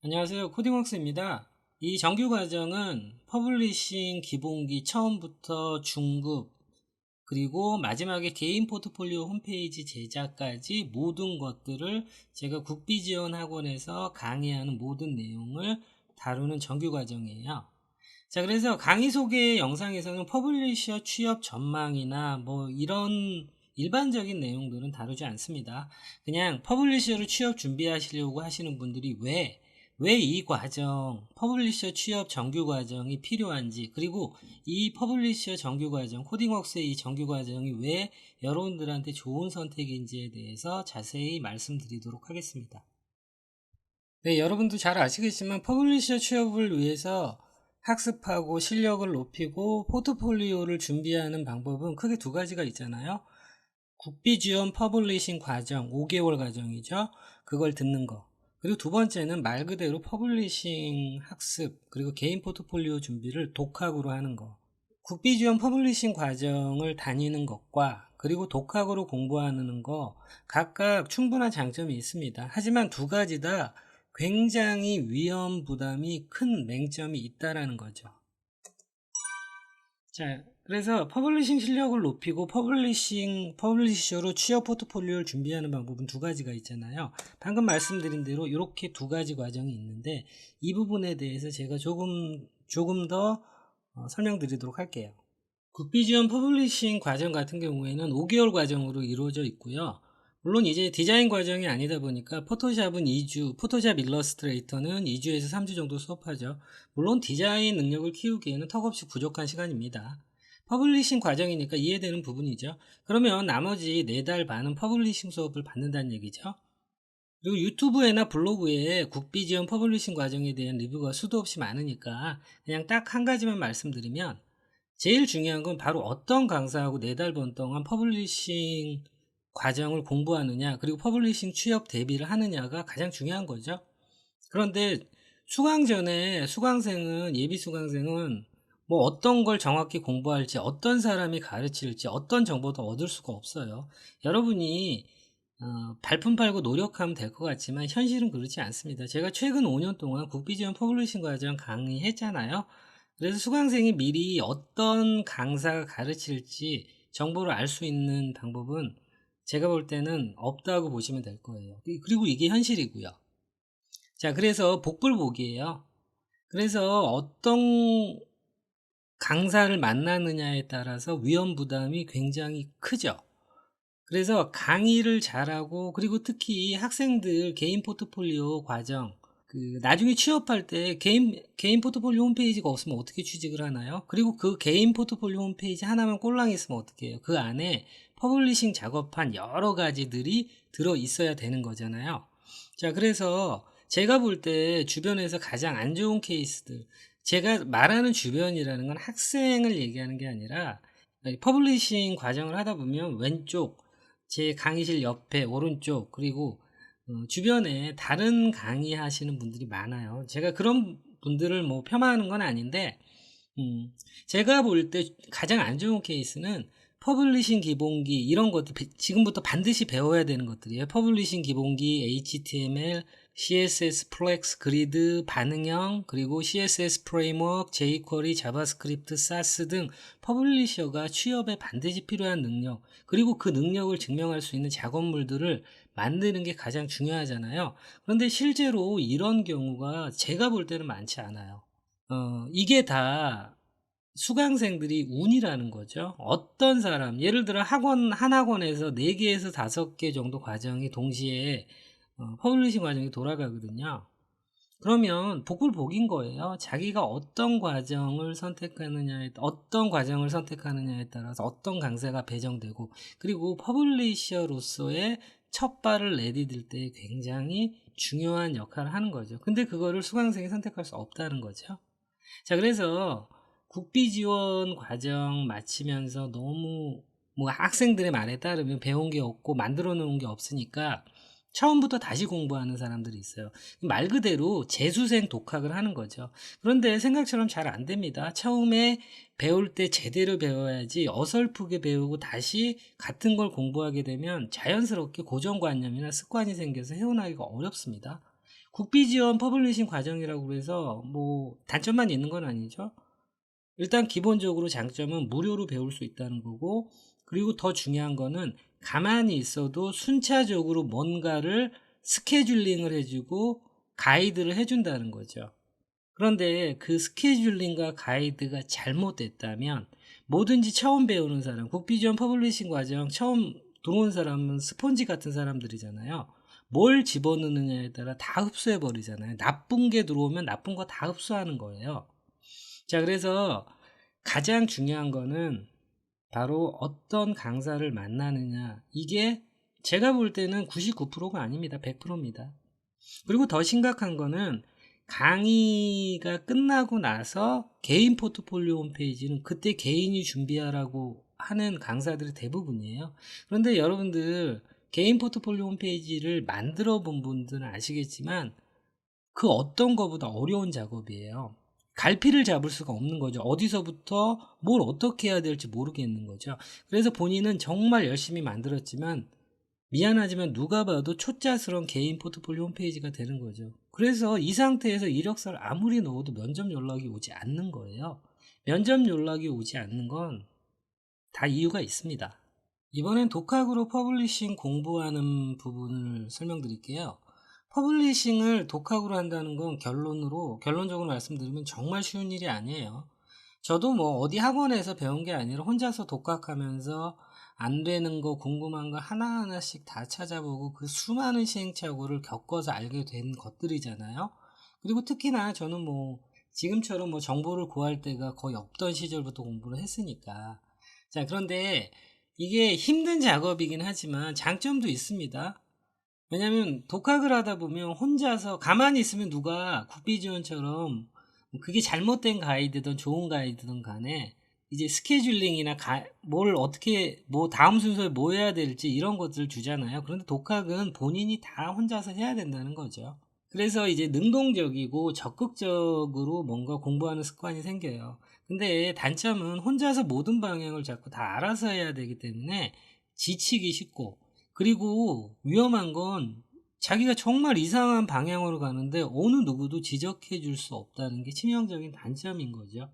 안녕하세요. 코딩웍스입니다. 이 정규 과정은 퍼블리싱 기본기 처음부터 중급 그리고 마지막에 개인 포트폴리오 홈페이지 제작까지 모든 것들을 제가 국비지원학원에서 강의하는 모든 내용을 다루는 정규 과정이에요. 자, 그래서 강의 소개 영상에서는 퍼블리셔 취업 전망이나 뭐 이런 일반적인 내용들은 다루지 않습니다. 그냥 퍼블리셔로 취업 준비하시려고 하시는 분들이 왜 이 과정, 퍼블리셔 취업 정규 과정이 필요한지, 그리고 이 퍼블리셔 정규 과정, 코딩웍스의 이 정규 과정이 왜 여러분들한테 좋은 선택인지에 대해서 자세히 말씀드리도록 하겠습니다. 네, 여러분도 잘 아시겠지만 퍼블리셔 취업을 위해서 학습하고 실력을 높이고 포트폴리오를 준비하는 방법은 크게 두 가지가 있잖아요. 국비지원 퍼블리싱 과정, 5개월 과정이죠. 그걸 듣는 거. 그리고 두 번째는 말 그대로 퍼블리싱 학습, 그리고 개인 포트폴리오 준비를 독학으로 하는 거. 국비지원 퍼블리싱 과정을 다니는 것과 그리고 독학으로 공부하는 거 각각 충분한 장점이 있습니다. 하지만 두 가지 다 굉장히 위험 부담이 큰 맹점이 있다라는 거죠. 자, 그래서 퍼블리싱 실력을 높이고 퍼블리셔로 취업 포트폴리오를 준비하는 방법은 두 가지가 있잖아요. 방금 말씀드린 대로 이렇게 두 가지 과정이 있는데 이 부분에 대해서 제가 조금 더 설명드리도록 할게요. 국비지원 퍼블리싱 과정 같은 경우에는 5개월 과정으로 이루어져 있고요. 물론 이제 디자인 과정이 아니다 보니까 포토샵은 2주, 포토샵 일러스트레이터는 2주에서 3주 정도 수업하죠. 물론 디자인 능력을 키우기에는 턱없이 부족한 시간입니다. 퍼블리싱 과정이니까 이해되는 부분이죠. 그러면 나머지 4달 반은 퍼블리싱 수업을 받는다는 얘기죠. 그리고 유튜브에나 블로그에 국비지원 퍼블리싱 과정에 대한 리뷰가 수도 없이 많으니까 그냥 딱 한 가지만 말씀드리면 제일 중요한 건 바로 어떤 강사하고 4달 반 동안 퍼블리싱 과정을 공부하느냐, 그리고 퍼블리싱 취업 대비를 하느냐가 가장 중요한 거죠. 그런데 수강 전에 예비 수강생은 뭐 어떤 걸 정확히 공부할지, 어떤 사람이 가르칠지, 어떤 정보도 얻을 수가 없어요. 여러분이 발품 팔고 노력하면 될 것 같지만 현실은 그렇지 않습니다. 제가 최근 5년 동안 국비지원 퍼블리싱 과정 강의했잖아요. 그래서 수강생이 미리 어떤 강사가 가르칠지 정보를 알 수 있는 방법은 제가 볼 때는 없다고 보시면 될 거예요. 그리고 이게 현실이고요. 자, 그래서 복불복이에요. 그래서 어떤 강사를 만나느냐에 따라서 위험 부담이 굉장히 크죠. 그래서 강의를 잘하고, 그리고 특히 학생들 개인 포트폴리오 과정, 나중에 취업할 때 개인 포트폴리오 홈페이지가 없으면 어떻게 취직을 하나요? 그리고 그 개인 포트폴리오 홈페이지 하나만 꼴랑 있으면 어떻게 해요? 그 안에 퍼블리싱 작업한 여러 가지들이 들어 있어야 되는 거잖아요. 자, 그래서 제가 볼 때 주변에서 가장 안 좋은 케이스들, 제가 말하는 주변이라는 건 학생을 얘기하는 게 아니라 퍼블리싱 과정을 하다 보면 왼쪽, 제 강의실 옆에 오른쪽, 그리고 주변에 다른 강의하시는 분들이 많아요. 제가 그런 분들을 뭐 폄하하는 건 아닌데, 제가 볼 때 가장 안 좋은 케이스는 퍼블리싱 기본기 이런 것들 지금부터 반드시 배워야 되는 것들이에요. 퍼블리싱 기본기, HTML, CSS, 플렉스, 그리드, 반응형, 그리고 CSS 프레임워크, jQuery, 자바스크립트, 사스 등 퍼블리셔가 취업에 반드시 필요한 능력, 그리고 그 능력을 증명할 수 있는 작업물들을 만드는 게 가장 중요하잖아요. 그런데 실제로 이런 경우가 제가 볼 때는 많지 않아요. 이게 다 수강생들이 운이라는 거죠. 어떤 사람, 예를 들어 한 학원에서 4개에서 5개 정도 과정이 동시에 퍼블리싱 과정이 돌아가거든요. 그러면 복불복인 거예요. 자기가 어떤 과정을 선택하느냐에 따라서 어떤 강사가 배정되고, 그리고 퍼블리셔로서의 첫 발을 내디딜 때 굉장히 중요한 역할을 하는 거죠. 근데 그거를 수강생이 선택할 수 없다는 거죠. 자, 그래서 국비지원 과정 마치면서 너무 뭐 학생들의 말에 따르면 배운 게 없고 만들어 놓은 게 없으니까 처음부터 다시 공부하는 사람들이 있어요. 말 그대로 재수생 독학을 하는 거죠. 그런데 생각처럼 잘 안 됩니다. 처음에 배울 때 제대로 배워야지 어설프게 배우고 다시 같은 걸 공부하게 되면 자연스럽게 고정관념이나 습관이 생겨서 헤어나기가 어렵습니다. 국비 지원 퍼블리싱 과정이라고 해서 뭐 단점만 있는 건 아니죠. 일단 기본적으로 장점은 무료로 배울 수 있다는 거고, 그리고 더 중요한 거는 가만히 있어도 순차적으로 뭔가를 스케줄링을 해주고 가이드를 해준다는 거죠. 그런데 그 스케줄링과 가이드가 잘못됐다면 뭐든지 처음 배우는 사람, 국비지원 퍼블리싱 과정 처음 들어온 사람은 스폰지 같은 사람들이잖아요. 뭘 집어넣느냐에 따라 다 흡수해 버리잖아요. 나쁜 게 들어오면 나쁜 거 다 흡수하는 거예요. 자, 그래서 가장 중요한 거는 바로 어떤 강사를 만나느냐. 이게 제가 볼 때는 99%가 아닙니다. 100%입니다. 그리고 더 심각한 거는 강의가 끝나고 나서 개인 포트폴리오 홈페이지는 그때 개인이 준비하라고 하는 강사들이 대부분이에요. 그런데 여러분들 개인 포트폴리오 홈페이지를 만들어 본 분들은 아시겠지만 그 어떤 거보다 어려운 작업이에요. 갈피를 잡을 수가 없는 거죠. 어디서부터 뭘 어떻게 해야 될지 모르겠는 거죠. 그래서 본인은 정말 열심히 만들었지만 미안하지만 누가 봐도 초짜스러운 개인 포트폴리오 홈페이지가 되는 거죠. 그래서 이 상태에서 이력서를 아무리 넣어도 면접 연락이 오지 않는 거예요. 면접 연락이 오지 않는 건 다 이유가 있습니다. 이번엔 독학으로 퍼블리싱 공부하는 부분을 설명드릴게요. 퍼블리싱을 독학으로 한다는 건 결론적으로 말씀드리면 정말 쉬운 일이 아니에요. 저도 뭐 어디 학원에서 배운 게 아니라 혼자서 독학하면서 안 되는 거, 궁금한 거 하나하나씩 다 찾아보고 그 수많은 시행착오를 겪어서 알게 된 것들이잖아요. 그리고 특히나 저는 뭐 지금처럼 뭐 정보를 구할 때가 거의 없던 시절부터 공부를 했으니까. 자, 그런데 이게 힘든 작업이긴 하지만 장점도 있습니다. 왜냐면 독학을 하다 보면 혼자서 가만히 있으면 누가 국비지원처럼 그게 잘못된 가이드든 좋은 가이드든 간에 이제 스케줄링이나 뭘 어떻게 뭐 다음 순서에 뭐 해야 될지 이런 것들을 주잖아요. 그런데 독학은 본인이 다 혼자서 해야 된다는 거죠. 그래서 이제 능동적이고 적극적으로 뭔가 공부하는 습관이 생겨요. 근데 단점은 혼자서 모든 방향을 자꾸 다 알아서 해야 되기 때문에 지치기 쉽고, 그리고 위험한 건 자기가 정말 이상한 방향으로 가는데 어느 누구도 지적해 줄 수 없다는 게 치명적인 단점인 거죠.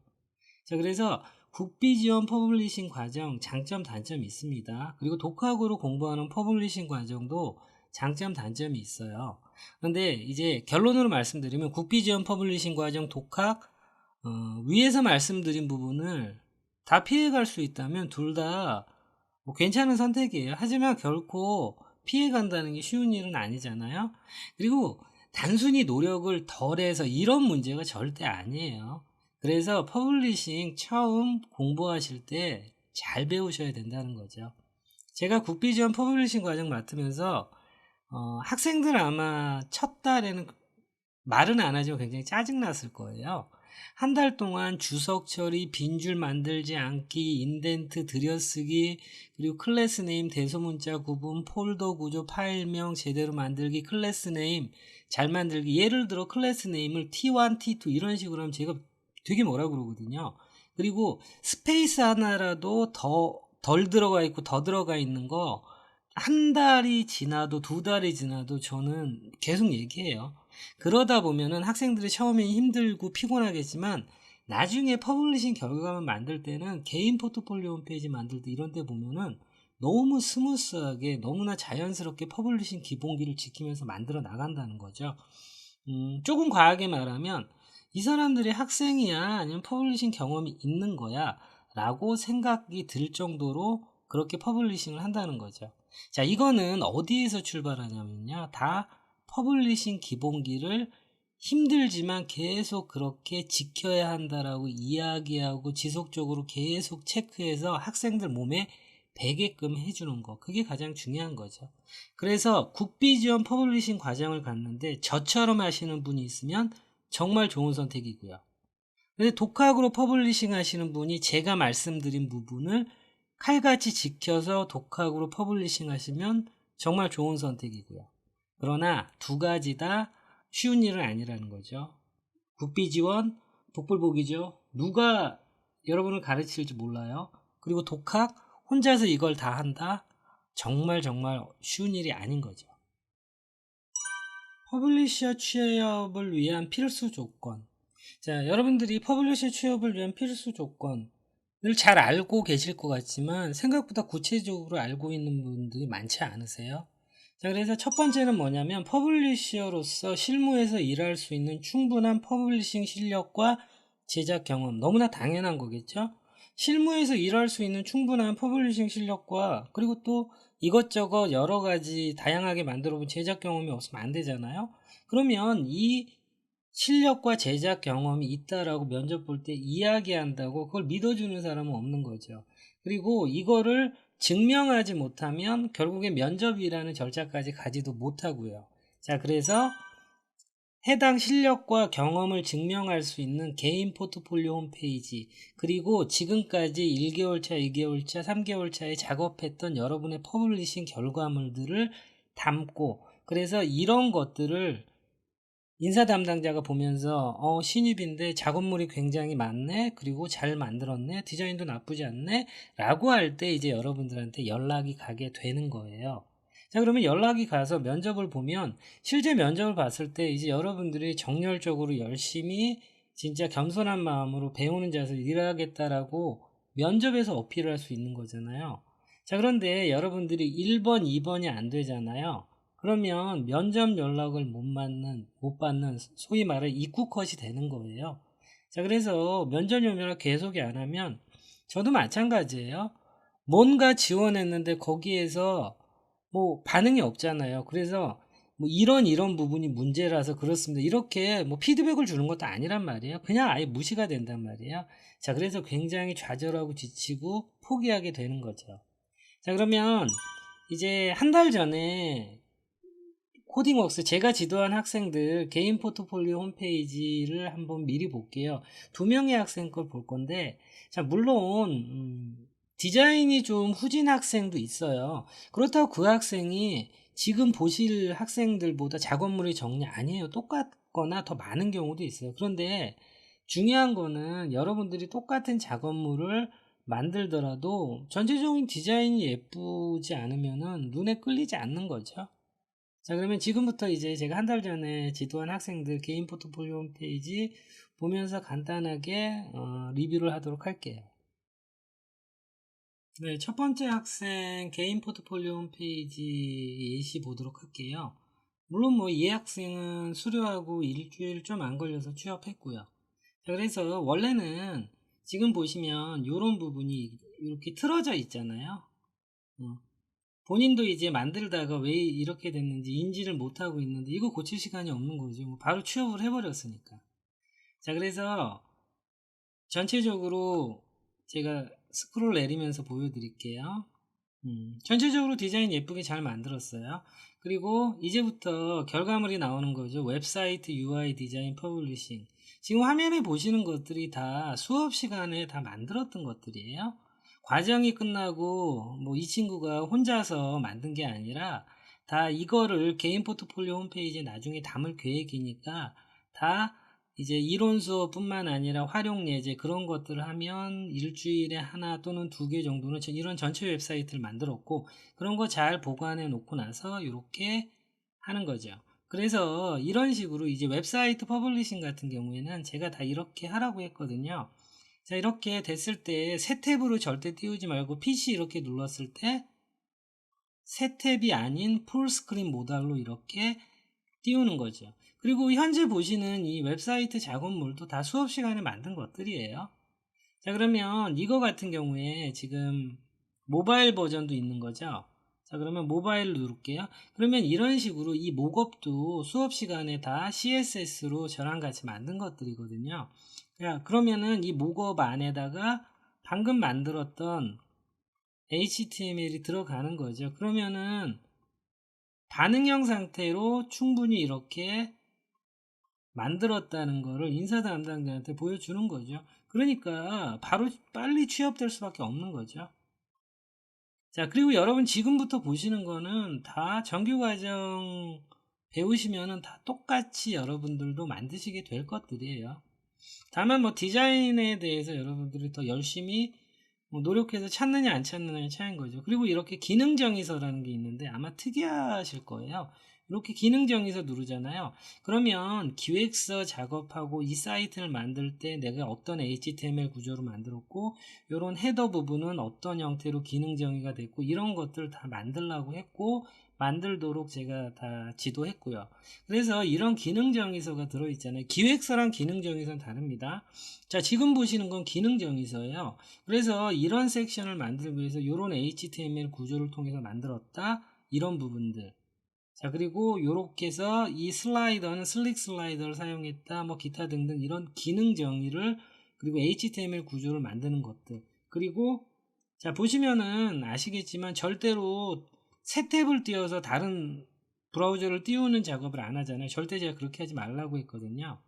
자, 그래서 국비지원 퍼블리싱 과정 장점 단점이 있습니다. 그리고 독학으로 공부하는 퍼블리싱 과정도 장점 단점이 있어요. 그런데 이제 결론으로 말씀드리면 국비지원 퍼블리싱 과정 독학 위에서 말씀드린 부분을 다 피해갈 수 있다면 둘 다 뭐 괜찮은 선택이에요. 하지만 결코 피해간다는 게 쉬운 일은 아니잖아요. 그리고 단순히 노력을 덜해서 이런 문제가 절대 아니에요. 그래서 퍼블리싱 처음 공부하실 때 잘 배우셔야 된다는 거죠. 제가 국비지원 퍼블리싱 과정 맡으면서 학생들 아마 첫 달에는 말은 안 하지만 굉장히 짜증났을 거예요. 한 달 동안 주석 처리, 빈줄 만들지 않기, 인덴트 들여쓰기, 그리고 클래스 네임, 대소문자 구분, 폴더 구조, 파일명 제대로 만들기, 클래스 네임 잘 만들기. 예를 들어 클래스 네임을 T1, T2 이런 식으로 하면 제가 되게 뭐라 그러거든요. 그리고 스페이스 하나라도 덜 들어가 있고 더 들어가 있는 거 한 달이 지나도 두 달이 지나도 저는 계속 얘기해요. 그러다 보면은 학생들이 처음에 힘들고 피곤하겠지만 나중에 퍼블리싱 결과만 만들 때는 개인 포트폴리오 홈페이지 만들 때 이런 데 보면은 너무 스무스하게 너무나 자연스럽게 퍼블리싱 기본기를 지키면서 만들어 나간다는 거죠. 조금 과하게 말하면 이 사람들이 학생이야 아니면 퍼블리싱 경험이 있는 거야 라고 생각이 들 정도로 그렇게 퍼블리싱을 한다는 거죠. 자, 이거는 어디에서 출발하냐면요. 다 퍼블리싱 기본기를 힘들지만 계속 그렇게 지켜야 한다라고 이야기하고 지속적으로 계속 체크해서 학생들 몸에 배게끔 해주는 거. 그게 가장 중요한 거죠. 그래서 국비지원 퍼블리싱 과정을 갔는데 저처럼 하시는 분이 있으면 정말 좋은 선택이고요. 근데 독학으로 퍼블리싱 하시는 분이 제가 말씀드린 부분을 칼같이 지켜서 독학으로 퍼블리싱 하시면 정말 좋은 선택이고요. 그러나 두 가지 다 쉬운 일은 아니라는 거죠. 국비지원, 복불복이죠. 누가 여러분을 가르칠지 몰라요. 그리고 독학, 혼자서 이걸 다 한다? 정말 쉬운 일이 아닌 거죠. 퍼블리셔 취업을 위한 필수 조건. 자, 여러분들이 퍼블리셔 취업을 위한 필수 조건을 잘 알고 계실 것 같지만 생각보다 구체적으로 알고 있는 분들이 많지 않으세요? 자, 그래서 첫 번째는 뭐냐면 퍼블리셔로서 실무에서 일할 수 있는 충분한 퍼블리싱 실력과 제작 경험. 너무나 당연한 거겠죠? 실무에서 일할 수 있는 충분한 퍼블리싱 실력과 그리고 또 이것저것 여러 가지 다양하게 만들어 본 제작 경험이 없으면 안 되잖아요. 그러면 이 실력과 제작 경험이 있다라고 면접 볼 때 이야기한다고 그걸 믿어주는 사람은 없는 거죠. 그리고 이거를 증명하지 못하면 결국에 면접이라는 절차까지 가지도 못하고요. 자, 그래서 해당 실력과 경험을 증명할 수 있는 개인 포트폴리오 홈페이지, 그리고 지금까지 1개월차, 2개월차, 3개월차에 작업했던 여러분의 퍼블리싱 결과물들을 담고, 그래서 이런 것들을 인사 담당자가 보면서 신입인데 작업물이 굉장히 많네, 그리고 잘 만들었네, 디자인도 나쁘지 않네 라고 할 때 이제 여러분들한테 연락이 가게 되는 거예요. 자, 그러면 연락이 가서 면접을 보면 실제 면접을 봤을 때 이제 여러분들이 정열적으로 열심히 진짜 겸손한 마음으로 배우는 자세로 일하겠다라고 면접에서 어필을 할 수 있는 거잖아요. 자, 그런데 여러분들이 1번, 2번이 안 되잖아요. 그러면 면접 연락을 못 받는 소위 말해 입국컷이 되는 거예요. 자, 그래서 면접 연락 계속이 안 하면 저도 마찬가지예요. 뭔가 지원했는데 거기에서 뭐 반응이 없잖아요. 그래서 뭐 이런 부분이 문제라서 그렇습니다. 이렇게 뭐 피드백을 주는 것도 아니란 말이에요. 그냥 아예 무시가 된단 말이에요. 자, 그래서 굉장히 좌절하고 지치고 포기하게 되는 거죠. 자, 그러면 이제 한 달 전에 코딩웍스 제가 지도한 학생들 개인 포트폴리오 홈페이지를 한번 미리 볼게요. 2명의 학생 걸 볼 건데, 자, 물론 디자인이 좀 후진 학생도 있어요. 그렇다고 그 학생이 지금 보실 학생들보다 작업물의 정리 아니에요. 똑같거나 더 많은 경우도 있어요. 그런데 중요한 거는 여러분들이 똑같은 작업물을 만들더라도 전체적인 디자인이 예쁘지 않으면은 눈에 끌리지 않는 거죠. 자, 그러면 지금부터 이제 제가 한 달 전에 지도한 학생들 개인 포트폴리오 홈페이지 보면서 간단하게 리뷰를 하도록 할게요. 네, 첫 번째 학생 개인 포트폴리오 홈페이지 예시 보도록 할게요. 물론 뭐 이 학생은 수료하고 일주일 좀 안 걸려서 취업했고요. 자, 그래서 원래는 지금 보시면 이런 부분이 이렇게 틀어져 있잖아요. 어, 본인도 이제 만들다가 왜 이렇게 됐는지 인지를 못하고 있는데 이거 고칠 시간이 없는 거죠. 뭐 바로 취업을 해버렸으니까. 자, 그래서 전체적으로 제가 스크롤 내리면서 보여드릴게요. 전체적으로 디자인 예쁘게 잘 만들었어요. 그리고 이제부터 결과물이 나오는 거죠. 웹사이트 UI 디자인 퍼블리싱. 지금 화면에 보시는 것들이 다 수업 시간에 다 만들었던 것들이에요. 과정이 끝나고 뭐 이 친구가 혼자서 만든 게 아니라 다 이거를 개인 포트폴리오 홈페이지에 나중에 담을 계획이니까 다 이제 이론 수업뿐만 아니라 활용 예제 그런 것들을 하면 일주일에 하나 또는 2개 정도는 이런 전체 웹사이트를 만들었고, 그런 거 잘 보관해 놓고 나서 이렇게 하는 거죠. 그래서 이런 식으로 이제 웹사이트 퍼블리싱 같은 경우에는 제가 다 이렇게 하라고 했거든요. 자, 이렇게 됐을 때 새 탭으로 절대 띄우지 말고 PC 이렇게 눌렀을 때 새 탭이 아닌 풀스크린 모달로 이렇게 띄우는 거죠. 그리고 현재 보시는 이 웹사이트 작업물도 다 수업 시간에 만든 것들이에요. 자, 그러면 이거 같은 경우에 지금 모바일 버전도 있는 거죠. 자, 그러면 모바일로 누를게요. 그러면 이런 식으로 이 목업도 수업 시간에 다 CSS로 저랑 같이 만든 것들이거든요. 그러면은 이 목업 안에다가 방금 만들었던 HTML이 들어가는 거죠. 그러면은 반응형 상태로 충분히 이렇게 만들었다는 거를 인사 담당자한테 보여주는 거죠. 그러니까 바로 빨리 취업될 수밖에 없는 거죠. 자, 그리고 여러분 지금부터 보시는 거는 다 정규과정 배우시면은 다 똑같이 여러분들도 만드시게 될 것들이에요. 다만 뭐 디자인에 대해서 여러분들이 더 열심히 뭐 노력해서 찾느냐 안 찾느냐의 차이인 거죠. 그리고 이렇게 기능 정의서라는 게 있는데 아마 특이하실 거예요. 이렇게 기능 정의서 누르잖아요. 그러면 기획서 작업하고 이 사이트를 만들 때 내가 어떤 HTML 구조로 만들었고 이런 헤더 부분은 어떤 형태로 기능 정의가 됐고 이런 것들 다 만들라고 했고 만들도록 제가 다 지도했고요. 그래서 이런 기능 정의서가 들어있잖아요. 기획서랑 기능 정의서는 다릅니다. 자, 지금 보시는 건 기능 정의서예요. 그래서 이런 섹션을 만들기 위해서 이런 HTML 구조를 통해서 만들었다. 이런 부분들. 자, 그리고 요렇게 해서 이 슬라이더는 슬릭 슬라이더를 사용했다. 뭐 기타 등등 이런 기능 정의를 그리고 HTML 구조를 만드는 것들. 그리고 자, 보시면은 아시겠지만 절대로 새 탭을 띄워서 다른 브라우저를 띄우는 작업을 안 하잖아요. 절대 제가 그렇게 하지 말라고 했거든요.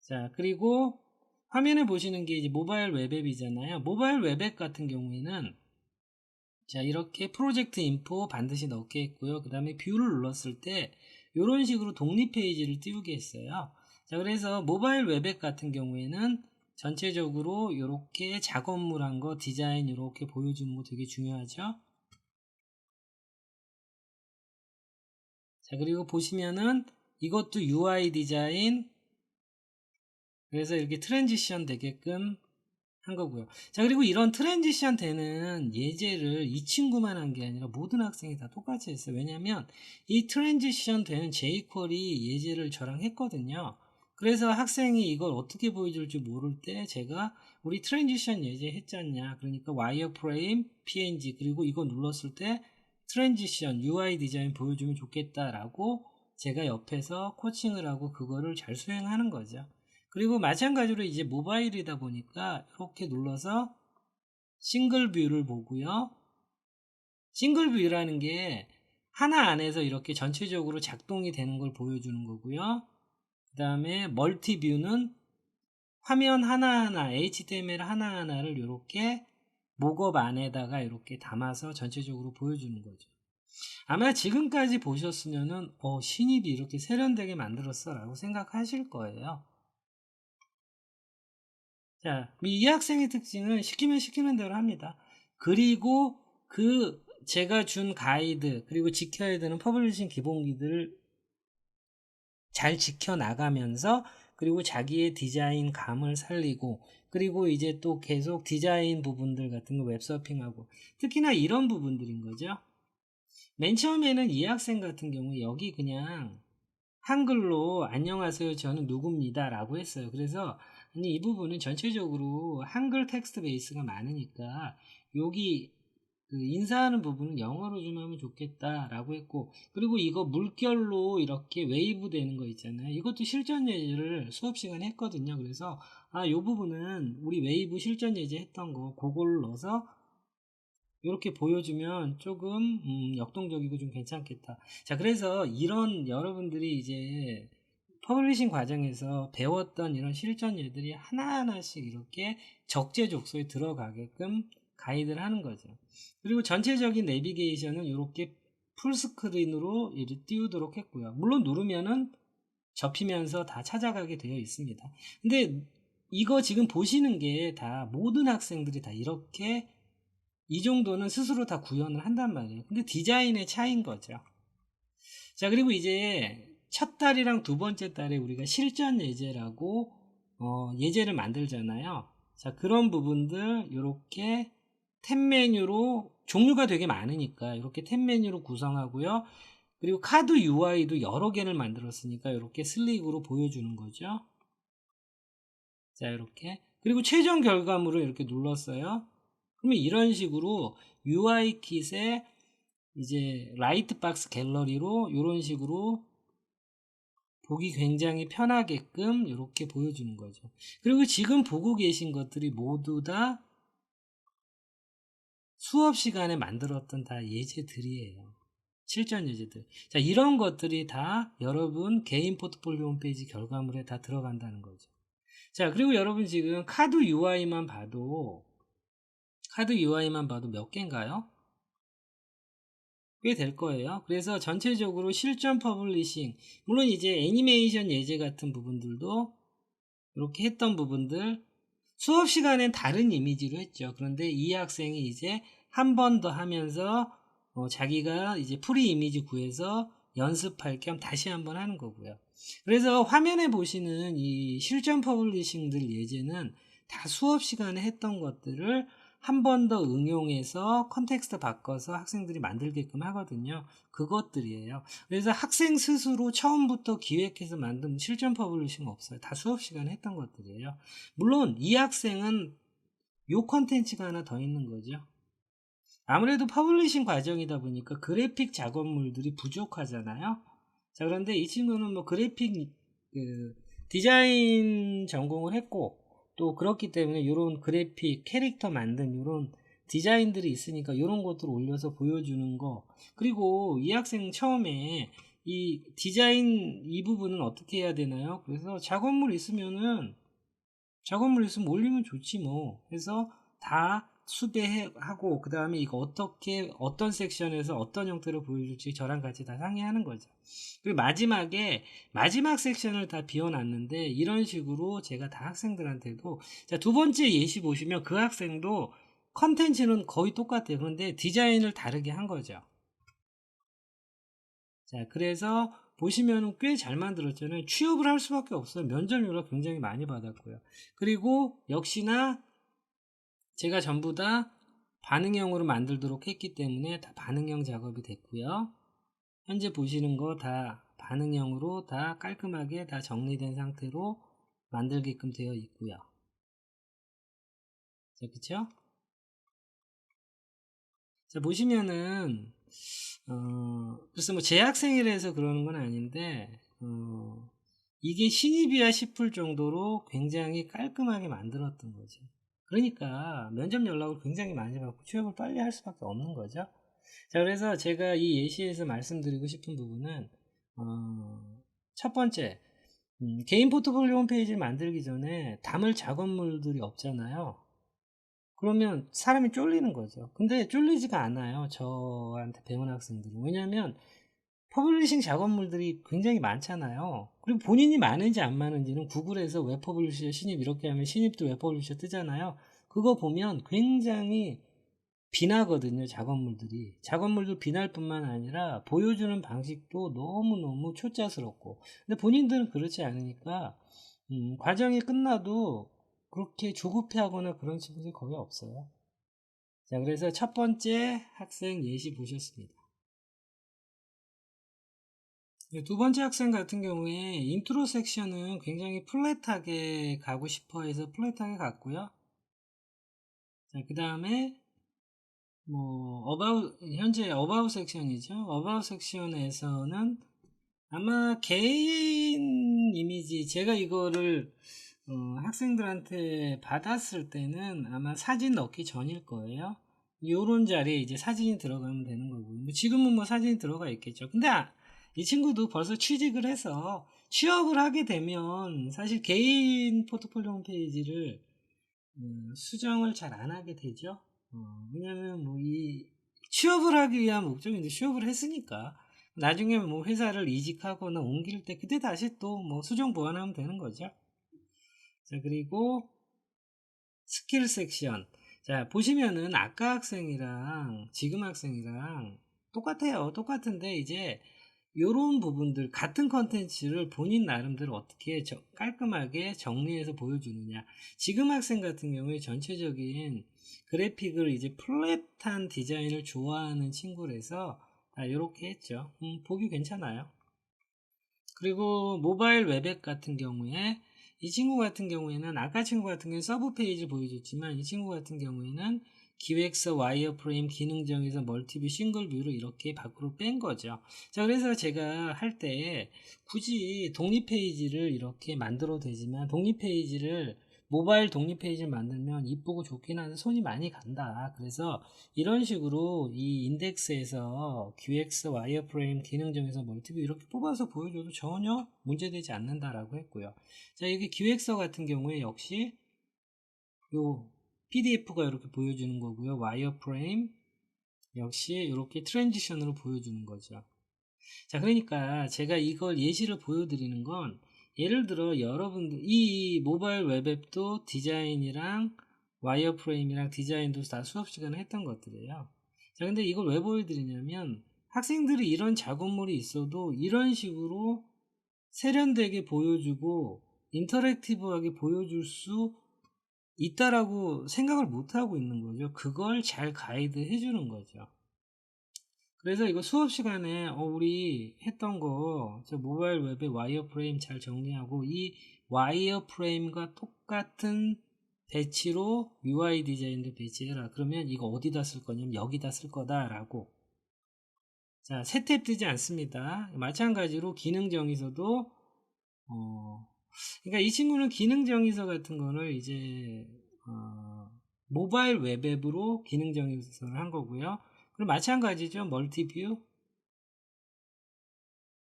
자, 그리고 화면에 보시는 게 이제 모바일 웹앱이잖아요. 모바일 웹앱 같은 경우에는 자, 이렇게 프로젝트 인포 반드시 넣게 했고요. 그 다음에 뷰를 눌렀을 때 이런 식으로 독립 페이지를 띄우게 했어요. 자, 그래서 모바일 웹앱 같은 경우에는 전체적으로 이렇게 작업물한 거 디자인 이렇게 보여주는 거 되게 중요하죠. 자, 그리고 보시면은 이것도 UI 디자인, 그래서 이렇게 트랜지션 되게끔 한 거고요. 자, 그리고 이런 트랜지션 되는 예제를 이 친구만 한 게 아니라 모든 학생이 다 똑같이 했어요. 왜냐면 이 트랜지션 되는 jQuery 예제를 저랑 했거든요. 그래서 학생이 이걸 어떻게 보여줄지 모를 때 제가 우리 트랜지션 예제 했잖냐. 그러니까 와이어프레임, PNG 그리고 이거 눌렀을 때 트랜지션, UI 디자인 보여주면 좋겠다라고 제가 옆에서 코칭을 하고 그거를 잘 수행하는 거죠. 그리고 마찬가지로 이제 모바일이다 보니까 이렇게 눌러서 싱글 뷰를 보고요. 싱글 뷰라는 게 하나 안에서 이렇게 전체적으로 작동이 되는 걸 보여주는 거고요. 그 다음에 멀티 뷰는 화면 하나하나, HTML 하나하나를 이렇게 목업 안에다가 이렇게 담아서 전체적으로 보여주는 거죠. 아마 지금까지 보셨으면은 신입이 이렇게 세련되게 만들었어 라고 생각하실 거예요. 자, 이 학생의 특징은 시키면 시키는 대로 합니다. 그리고 제가 준 가이드, 그리고 지켜야 되는 퍼블리싱 기본기들을 잘 지켜나가면서, 그리고 자기의 디자인 감을 살리고, 그리고 이제 또 계속 디자인 부분들 같은 거 웹서핑하고, 특히나 이런 부분들인 거죠. 맨 처음에는 이 학생 같은 경우 여기 그냥 한글로 안녕하세요 저는 누구입니다 라고 했어요. 그래서 이 부분은 전체적으로 한글 텍스트 베이스가 많으니까 여기 인사하는 부분은 영어로 좀 하면 좋겠다 라고 했고, 그리고 이거 물결로 이렇게 웨이브 되는 거 있잖아요. 이것도 실전 예제를 수업 시간에 했거든요. 그래서 이 부분은 우리 웨이브 실전 예제 했던 거 그걸 넣어서 이렇게 보여주면 조금 역동적이고 좀 괜찮겠다. 자, 그래서 이런 여러분들이 이제 퍼블리싱 과정에서 배웠던 이런 실전 예들이 하나하나씩 이렇게 적재적소에 들어가게끔 가이드를 하는 거죠. 그리고 전체적인 내비게이션은 이렇게 풀스크린으로 이렇게 띄우도록 했고요. 물론 누르면은 접히면서 다 찾아가게 되어 있습니다. 근데 이거 지금 보시는 게 다 모든 학생들이 다 이렇게 이 정도는 스스로 다 구현을 한단 말이에요. 근데 디자인의 차이인 거죠. 자, 그리고 이제 첫 달이랑 두 번째 달에 우리가 실전 예제라고 예제를 만들잖아요. 자, 그런 부분들 이렇게 탭 메뉴로 종류가 되게 많으니까 이렇게 탭 메뉴로 구성하고요. 그리고 카드 UI도 여러 개를 만들었으니까 이렇게 슬릭으로 보여주는 거죠. 자, 이렇게. 그리고 최종 결과물을 이렇게 눌렀어요. 그러면 이런 식으로 UI 킷에 이제 라이트 박스 갤러리로 이런 식으로 보기 굉장히 편하게끔 이렇게 보여주는 거죠. 그리고 지금 보고 계신 것들이 모두 다 수업 시간에 만들었던 다 예제들이에요. 실전 예제들. 자, 이런 것들이 다 여러분 개인 포트폴리오 홈페이지 결과물에 다 들어간다는 거죠. 자, 그리고 여러분 지금 카드 UI만 봐도 몇 개인가요? 꽤 될 거예요. 그래서 전체적으로 실전 퍼블리싱, 물론 이제 애니메이션 예제 같은 부분들도 이렇게 했던 부분들 수업 시간엔 다른 이미지로 했죠. 그런데 이 학생이 이제 한 번 더 하면서 자기가 이제 프리 이미지 구해서 연습할 겸 다시 한번 하는 거고요. 그래서 화면에 보시는 이 실전 퍼블리싱들 예제는 다 수업 시간에 했던 것들을 한 번 더 응용해서 컨텍스트 바꿔서 학생들이 만들게끔 하거든요. 그것들이에요. 그래서 학생 스스로 처음부터 기획해서 만든 실전 퍼블리싱 없어요. 다 수업 시간에 했던 것들이에요. 물론 이 학생은 요 컨텐츠가 하나 더 있는 거죠. 아무래도 퍼블리싱 과정이다 보니까 그래픽 작업물들이 부족하잖아요. 자, 그런데 이 친구는 뭐 그래픽 디자인 전공을 했고 또 그렇기 때문에 이런 그래픽 캐릭터 만든 이런 디자인들이 있으니까 이런 것들을 올려서 보여주는 거. 그리고 이 학생 처음에 이 디자인 이 부분은 어떻게 해야 되나요? 그래서 작업물 있으면 올리면 좋지 뭐. 해서 다 수배하고 그 다음에 이거 어떻게 어떤 섹션에서 어떤 형태로 보여줄지 저랑 같이 다 상의하는 거죠. 그리고 마지막 섹션을 다 비워놨는데 이런 식으로 제가 다 학생들한테도 자, 두 번째 예시 보시면 그 학생도 컨텐츠는 거의 똑같아요. 그런데 디자인을 다르게 한 거죠. 자, 그래서 보시면 꽤 잘 만들었잖아요. 취업을 할 수밖에 없어요. 면접률가 굉장히 많이 받았고요. 그리고 역시나 제가 전부 다 반응형으로 만들도록 했기 때문에 다 반응형 작업이 됐고요. 현재 보시는 거 다 반응형으로 다 깔끔하게 다 정리된 상태로 만들게끔 되어 있고요. 자, 그쵸? 자, 보시면은 글쎄 뭐 재학생이라서 그러는 건 아닌데 이게 신입이야 싶을 정도로 굉장히 깔끔하게 만들었던 거죠. 그러니까 면접 연락을 굉장히 많이 받고 취업을 빨리 할 수밖에 없는 거죠. 자, 그래서 제가 이 예시에서 말씀드리고 싶은 부분은 첫 번째 개인 포트폴리오 홈페이지를 만들기 전에 담을 작업물들이 없잖아요. 그러면 사람이 쫄리는 거죠. 근데 쫄리지가 않아요. 저한테 배운 학생들은. 왜냐하면 퍼블리싱 작업물들이 굉장히 많잖아요. 그리고 본인이 많은지 안 많은지는 구글에서 웹 퍼블리셔 신입 이렇게 하면 신입도 웹 퍼블리셔 뜨잖아요. 그거 보면 굉장히 비나거든요. 작업물들 비날 뿐만 아니라 보여주는 방식도 너무너무 초짜스럽고 근데 본인들은 그렇지 않으니까 과정이 끝나도 그렇게 조급해하거나 그런 친구들이 거의 없어요. 자, 그래서 첫 번째 학생 예시 보셨습니다. 두 번째 학생 같은 경우에 인트로 섹션은 굉장히 플랫하게 가고 싶어 해서 플랫하게 갔고요. 자, 그 다음에 현재 어바웃 섹션이죠. 어바웃 섹션에서는 아마 개인 이미지, 제가 이거를 학생들한테 받았을 때는 아마 사진 넣기 전일 거예요. 요런 자리에 이제 사진이 들어가면 되는 거고요. 지금은 뭐 사진이 들어가 있겠죠. 근데 이 친구도 벌써 취직을 해서 취업을 하게 되면 사실 개인 포트폴리오 홈페이지를 수정을 잘 안 하게 되죠. 왜냐면 뭐 이 취업을 하기 위한 목적인데 취업을 했으니까 나중에 뭐 회사를 이직하거나 옮길 때 그때 다시 또 뭐 수정 보완하면 되는 거죠. 자, 그리고 스킬 섹션. 자, 보시면은 아까 학생이랑 지금 학생이랑 똑같아요. 똑같은데 이제 요런 부분들 같은 컨텐츠를 본인 나름대로 어떻게 깔끔하게 정리해서 보여주느냐. 지금 학생 같은 경우에 전체적인 그래픽을 이제 플랫한 디자인을 좋아하는 친구라서 이렇게 했죠. 보기 괜찮아요. 그리고 모바일 웹앱 같은 경우에 이 친구 같은 경우에는 아까 친구 같은 경우는 서브 페이지를 보여줬지만 이 친구 같은 경우에는 기획서 와이어프레임 기능정에서 멀티뷰 싱글뷰로 이렇게 밖으로 뺀 거죠. 자, 그래서 제가 할 때 굳이 독립 페이지를 이렇게 만들어도 되지만 모바일 독립 페이지를 만들면 이쁘고 좋긴 한데 손이 많이 간다. 그래서 이런 식으로 이 인덱스에서 QX, 와이어프레임, 기능정에서 멀티뷰 이렇게 뽑아서 보여줘도 전혀 문제되지 않는다라고 했고요. 자, 여기 QX 같은 경우에 역시 요 PDF가 이렇게 보여주는 거고요. 와이어프레임 역시 이렇게 트랜지션으로 보여주는 거죠. 자, 그러니까 제가 이걸 예시를 보여드리는 건 예를 들어 여러분들 이 모바일 웹앱도 디자인이랑 와이어프레임이랑 디자인도 다 수업 시간에 했던 것들이에요. 자, 근데 이걸 왜 보여드리냐면 학생들이 이런 작업물이 있어도 이런 식으로 세련되게 보여주고 인터랙티브하게 보여줄 수 있다라고 생각을 못하고 있는 거죠. 그걸 잘 가이드 해주는 거죠. 그래서 이거 수업 시간에 우리 했던 거 저 모바일 웹의 와이어프레임 잘 정리하고 이 와이어프레임과 똑같은 배치로 UI 디자인도 배치해라. 그러면 이거 어디다 쓸 거냐면 여기다 쓸 거다 라고. 자, 새 탭 뜨지 않습니다. 마찬가지로 기능 정의서도 그러니까 이 친구는 기능 정의서 같은 거를 이제 모바일 웹 앱으로 기능 정의서를 한 거고요. 그럼 마찬가지죠. 멀티뷰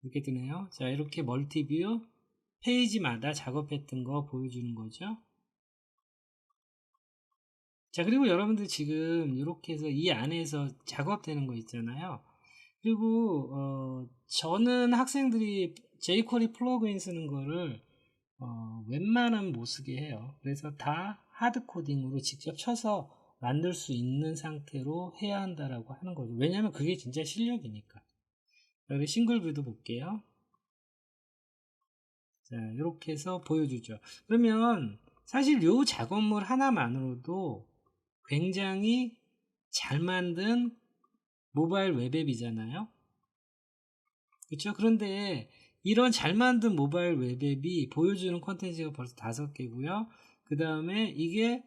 이렇게 뜨네요. 자, 이렇게 멀티뷰 페이지마다 작업했던 거 보여주는 거죠. 자, 그리고 여러분들 지금 이렇게 해서 이 안에서 작업되는 거 있잖아요. 그리고 저는 학생들이 jQuery 플러그인 쓰는 거를 웬만하면 못 쓰게 해요. 그래서 다 하드 코딩으로 직접 쳐서 만들 수 있는 상태로 해야 한다라고 하는 거죠. 왜냐하면 그게 진짜 실력이니까. 여기 싱글뷰도 볼게요. 자, 이렇게 해서 보여주죠. 그러면 사실 이 작업물 하나만으로도 굉장히 잘 만든 모바일 웹앱이잖아요. 그렇죠? 그런데 이런 잘 만든 모바일 웹앱이 보여주는 콘텐츠가 벌써 5개고요. 그 다음에 이게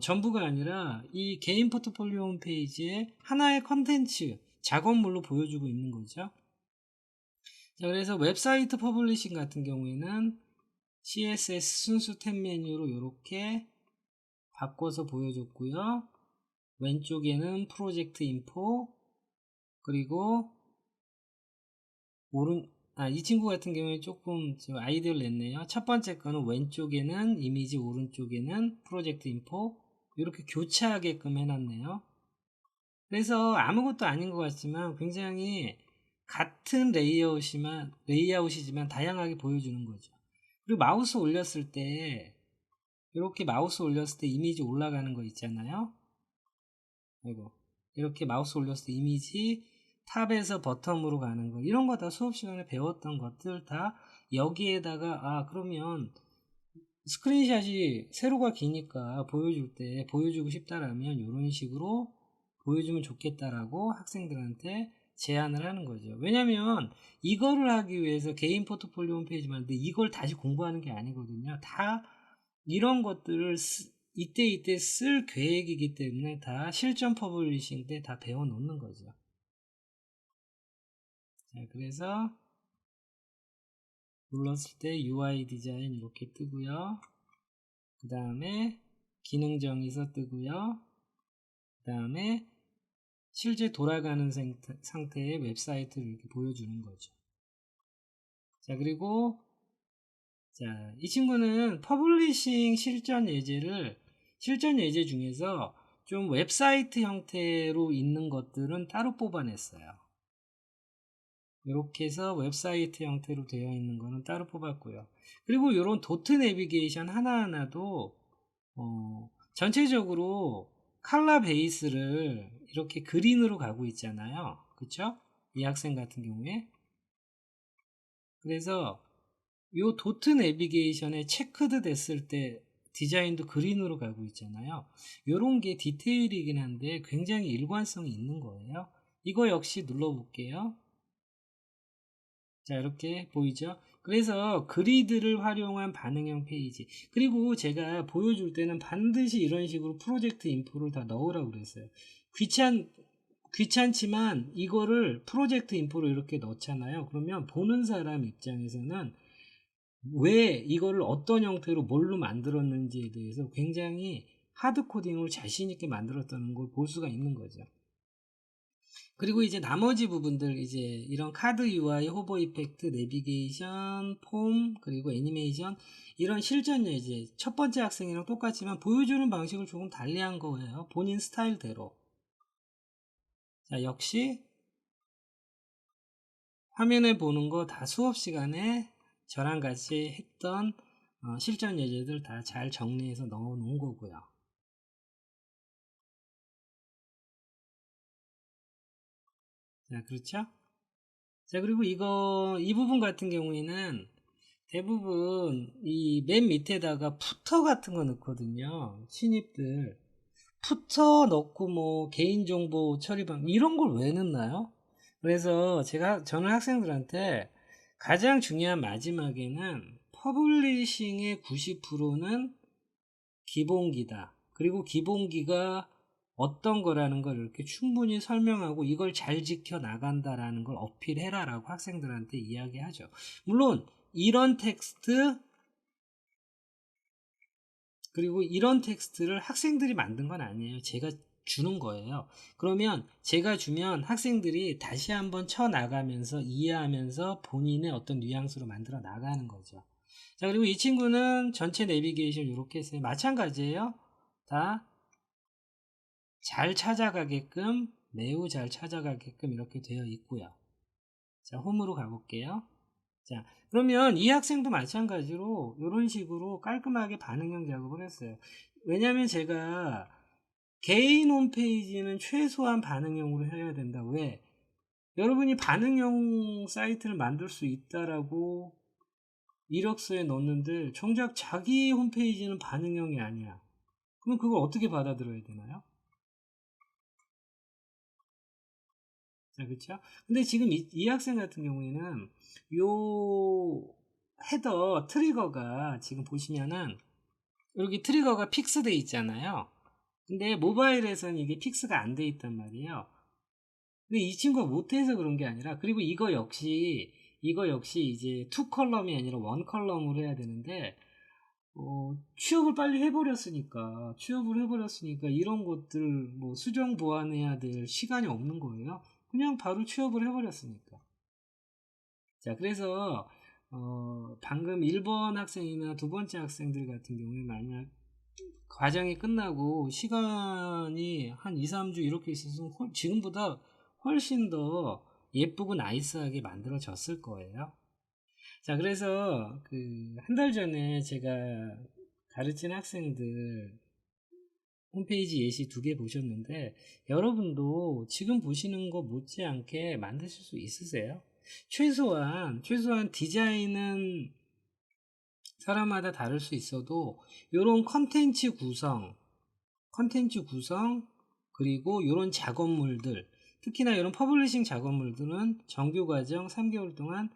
전부가 아니라 이 개인 포트폴리오 홈페이지에 하나의 콘텐츠 작업물로 보여주고 있는 거죠. 자, 그래서 웹사이트 퍼블리싱 같은 경우에는 CSS 순수 탭 메뉴로 이렇게 바꿔서 보여줬고요. 왼쪽에는 프로젝트 인포, 그리고 이 친구 같은 경우에 조금 아이디어를 냈네요. 첫 번째 거는 왼쪽에는 이미지, 오른쪽에는 프로젝트 인포, 이렇게 교차하게끔 해놨네요. 그래서 아무것도 아닌 것 같지만 굉장히 같은 레이아웃이지만 다양하게 보여주는 거죠. 그리고 마우스 올렸을 때 이렇게 마우스 올렸을 때 이미지 올라가는 거 있잖아요. 아이고, 이렇게 마우스 올렸을 때 이미지 탑에서 버텀으로 가는 거, 이런 거 다 수업 시간에 배웠던 것들 다 여기에다가 그러면 스크린샷이 세로가 기니까 보여줄 때 보여주고 싶다라면 이런 식으로 보여주면 좋겠다라고 학생들한테 제안을 하는 거죠. 왜냐면 이거를 하기 위해서 개인 포트폴리오 홈페이지 만드는데 이걸 다시 공부하는 게 아니거든요. 다 이런 것들을 이때 쓸 계획이기 때문에 다 실전 퍼블리싱 때 다 배워 놓는 거죠. 자, 그래서 눌렀을 때 UI 디자인 이렇게 뜨고요. 그 다음에 기능 정의서 뜨고요. 그 다음에 실제 돌아가는 상태의 웹사이트를 이렇게 보여주는 거죠. 자, 그리고 이 친구는 퍼블리싱 실전 예제 중에서 좀 웹사이트 형태로 있는 것들은 따로 뽑아냈어요. 이렇게 해서 웹사이트 형태로 되어 있는 거는 따로 뽑았고요. 그리고 이런 도트 내비게이션 하나하나도 전체적으로 컬러 베이스를 이렇게 그린으로 가고 있잖아요. 그쵸? 이 학생 같은 경우에. 그래서 이 도트 내비게이션에 체크드 됐을 때 디자인도 그린으로 가고 있잖아요. 이런 게 디테일이긴 한데 굉장히 일관성이 있는 거예요. 이거 역시 눌러볼게요. 자, 이렇게 보이죠? 그래서 그리드를 활용한 반응형 페이지, 그리고 제가 보여줄 때는 반드시 이런 식으로 프로젝트 인포를 다 넣으라고 그랬어요. 귀찮지만 이거를 프로젝트 인포로 이렇게 넣잖아요. 그러면 보는 사람 입장에서는 왜 이거를 어떤 형태로 뭘로 만들었는지에 대해서 굉장히 하드 코딩으로 자신 있게 만들었다는 걸 볼 수가 있는 거죠. 그리고 이제 나머지 부분들, 이제 이런 카드 UI, 호버 이펙트, 내비게이션, 폼, 그리고 애니메이션, 이런 실전 예제, 첫 번째 학생이랑 똑같지만 보여주는 방식을 조금 달리한 거예요. 본인 스타일대로. 자, 역시 화면에 보는 거 다 수업 시간에 저랑 같이 했던 실전 예제들 다 잘 정리해서 넣어 놓은 거고요. 자, 그렇죠? 자, 그리고 이 부분 같은 경우에는 대부분 이 맨 밑에다가 푸터 같은 거 넣거든요. 신입들. 푸터 넣고 뭐 개인정보 처리방 이런 걸 왜 넣나요? 그래서 저는 학생들한테 가장 중요한 마지막에는 퍼블리싱의 90%는 기본기다. 그리고 기본기가 어떤 거라는 걸 이렇게 충분히 설명하고 이걸 잘 지켜 나간다라는 걸 어필해라라고 학생들한테 이야기하죠. 물론 이런 텍스트 그리고 이런 텍스트를 학생들이 만든 건 아니에요. 제가 주는 거예요. 그러면 제가 주면 학생들이 다시 한번 쳐 나가면서 이해하면서 본인의 어떤 뉘앙스로 만들어 나가는 거죠. 자, 그리고 이 친구는 전체 내비게이션 이렇게 했어요. 마찬가지예요. 다 잘 찾아가게끔, 매우 잘 찾아가게끔 이렇게 되어 있고요. 자, 홈으로 가볼게요. 자, 그러면 이 학생도 마찬가지로 이런 식으로 깔끔하게 반응형 작업을 했어요. 왜냐면 제가 개인 홈페이지는 최소한 반응형으로 해야 된다. 왜? 여러분이 반응형 사이트를 만들 수 있다라고 이력서에 넣었는데 정작 자기 홈페이지는 반응형이 아니야. 그럼 그걸 어떻게 받아들여야 되나요? 자, 그쵸? 근데 지금 이 학생 같은 경우에는 요 헤더 트리거가 지금 보시면은 여기 트리거가 픽스돼 있잖아요. 근데 모바일에서는 이게 픽스가 안 돼 있단 말이에요. 근데 이 친구가 못해서 그런 게 아니라, 그리고 이거 역시 이제 투 컬럼이 아니라 원 컬럼으로 해야 되는데, 취업을 해버렸으니까 이런 것들 뭐 수정 보완해야 될 시간이 없는 거예요. 그냥 바로 취업을 해버렸으니까. 자, 그래서 방금 1번 학생이나 두 번째 학생들 같은 경우에 만약 과정이 끝나고 시간이 한 2, 3주 이렇게 있어서 지금보다 훨씬 더 예쁘고 나이스하게 만들어졌을 거예요. 자, 그래서 그 한 달 전에 제가 가르친 학생들 홈페이지 예시 2개 보셨는데 여러분도 지금 보시는 거 못지않게 만드실 수 있으세요? 최소한 디자인은 사람마다 다를 수 있어도 이런 컨텐츠 구성 그리고 이런 작업물들, 특히나 이런 퍼블리싱 작업물들은 정규과정 3개월 동안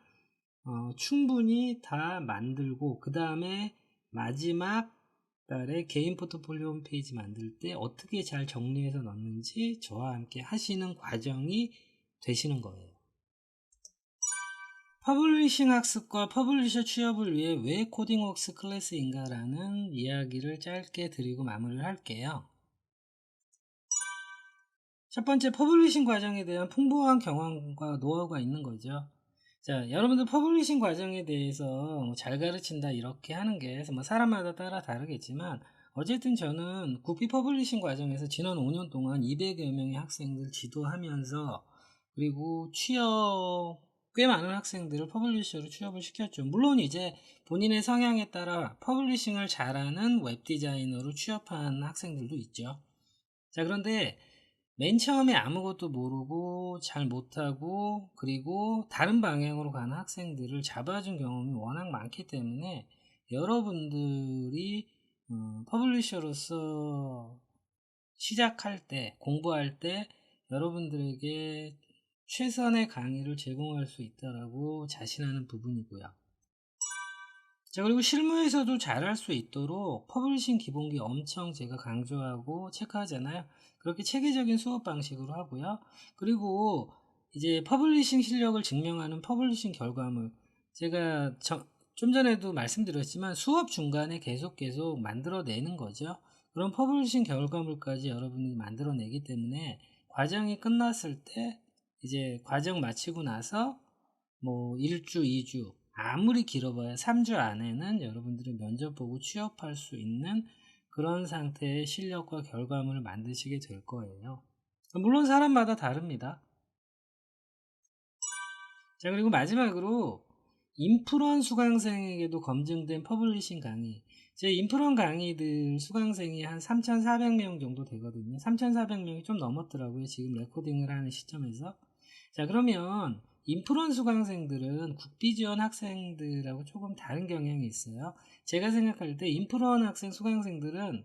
충분히 다 만들고 그 다음에 마지막 달에 개인 포트폴리오 홈페이지 만들 때 어떻게 잘 정리해서 넣는지 저와 함께 하시는 과정이 되시는 거예요. 퍼블리싱 학습과 퍼블리셔 취업을 위해 왜 코딩웍스 클래스인가 라는 이야기를 짧게 드리고 마무리를 할게요. 첫 번째, 퍼블리싱 과정에 대한 풍부한 경험과 노하우가 있는 거죠. 자, 여러분들 퍼블리싱 과정에 대해서 잘 가르친다 이렇게 하는 게 뭐 사람마다 따라 다르겠지만 어쨌든 저는 구피 퍼블리싱 과정에서 지난 5년 동안 200여 명의 학생들 지도하면서 그리고 꽤 많은 학생들을 퍼블리셔로 취업을 시켰죠. 물론 이제 본인의 성향에 따라 퍼블리싱을 잘하는 웹디자이너로 취업한 학생들도 있죠. 자, 그런데 맨 처음에 아무것도 모르고 잘 못하고 그리고 다른 방향으로 가는 학생들을 잡아준 경험이 워낙 많기 때문에 여러분들이 퍼블리셔로서 시작할 때, 공부할 때 여러분들에게 최선의 강의를 제공할 수 있다라고 자신하는 부분이고요. 자, 그리고 실무에서도 잘할 수 있도록 퍼블리싱 기본기 엄청 제가 강조하고 체크하잖아요. 그렇게 체계적인 수업 방식으로 하고요. 그리고 이제 퍼블리싱 실력을 증명하는 퍼블리싱 결과물, 제가 좀 전에도 말씀드렸지만 수업 중간에 계속 만들어내는 거죠. 그런 퍼블리싱 결과물까지 여러분이 만들어내기 때문에 과정이 끝났을 때 이제 과정 마치고 나서 뭐 1주, 2주, 아무리 길어봐야 3주 안에는 여러분들이 면접 보고 취업할 수 있는 그런 상태의 실력과 결과물을 만드시게 될 거예요. 물론 사람마다 다릅니다. 자, 그리고 마지막으로 인프런 수강생에게도 검증된 퍼블리싱 강의. 제 인프런 강의들 수강생이 한 3,400명 정도 되거든요. 3,400명이 좀 넘었더라고요. 지금 레코딩을 하는 시점에서. 자, 그러면 인프론 수강생들은 국비 지원 학생들하고 조금 다른 경향이 있어요. 제가 생각할 때 인프론 학생 수강생들은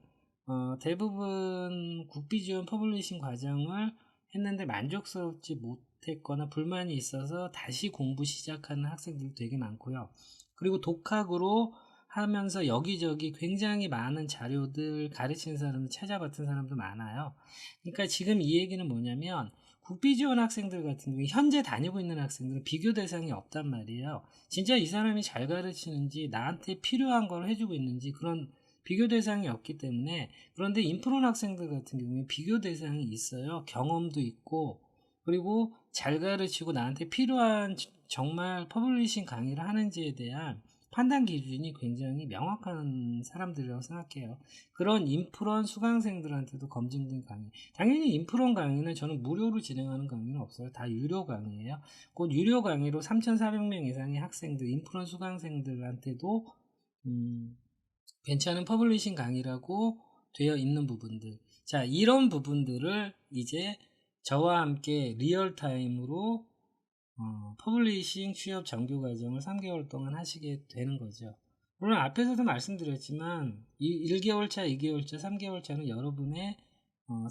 대부분 국비 지원 퍼블리싱 과정을 했는데 만족스럽지 못했거나 불만이 있어서 다시 공부 시작하는 학생들도 되게 많고요. 그리고 독학으로 하면서 여기저기 굉장히 많은 자료들 가르치는 사람들 찾아봤던 사람도 많아요. 그러니까 지금 이 얘기는 뭐냐면 국비 지원 학생들 같은 경우 현재 다니고 있는 학생들은 비교 대상이 없단 말이에요. 진짜 이 사람이 잘 가르치는지 나한테 필요한 걸 해주고 있는지 그런 비교 대상이 없기 때문에. 그런데 인프론 학생들 같은 경우에 비교 대상이 있어요. 경험도 있고 그리고 잘 가르치고 나한테 필요한 정말 퍼블리싱 강의를 하는지에 대한 판단 기준이 굉장히 명확한 사람들이라고 생각해요. 그런 인프론 수강생들한테도 검증된 강의. 당연히 인프론 강의는 저는 무료로 진행하는 강의는 없어요. 다 유료 강의예요. 곧 유료 강의로 3,400명 이상의 학생들, 인프론 수강생들한테도 괜찮은 퍼블리싱 강의라고 되어 있는 부분들. 자, 이런 부분들을 이제 저와 함께 리얼타임으로 퍼블리싱 취업 정규 과정을 3개월 동안 하시게 되는 거죠. 물론 앞에서도 말씀드렸지만 이 1개월차, 2개월차, 3개월차는 여러분의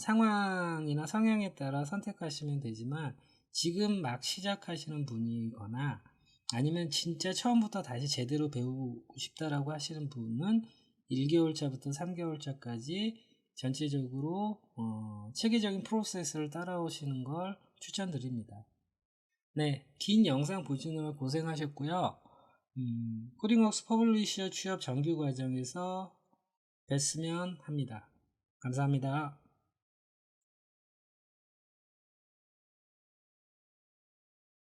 상황이나 성향에 따라 선택하시면 되지만 지금 막 시작하시는 분이거나 아니면 진짜 처음부터 다시 제대로 배우고 싶다라고 하시는 분은 1개월차부터 3개월차까지 전체적으로 체계적인 프로세스를 따라오시는 걸 추천드립니다. 네, 긴 영상 보시느라 고생하셨고요. 코딩웍스 퍼블리셔 취업 정규 과정에서 뵀으면 합니다. 감사합니다.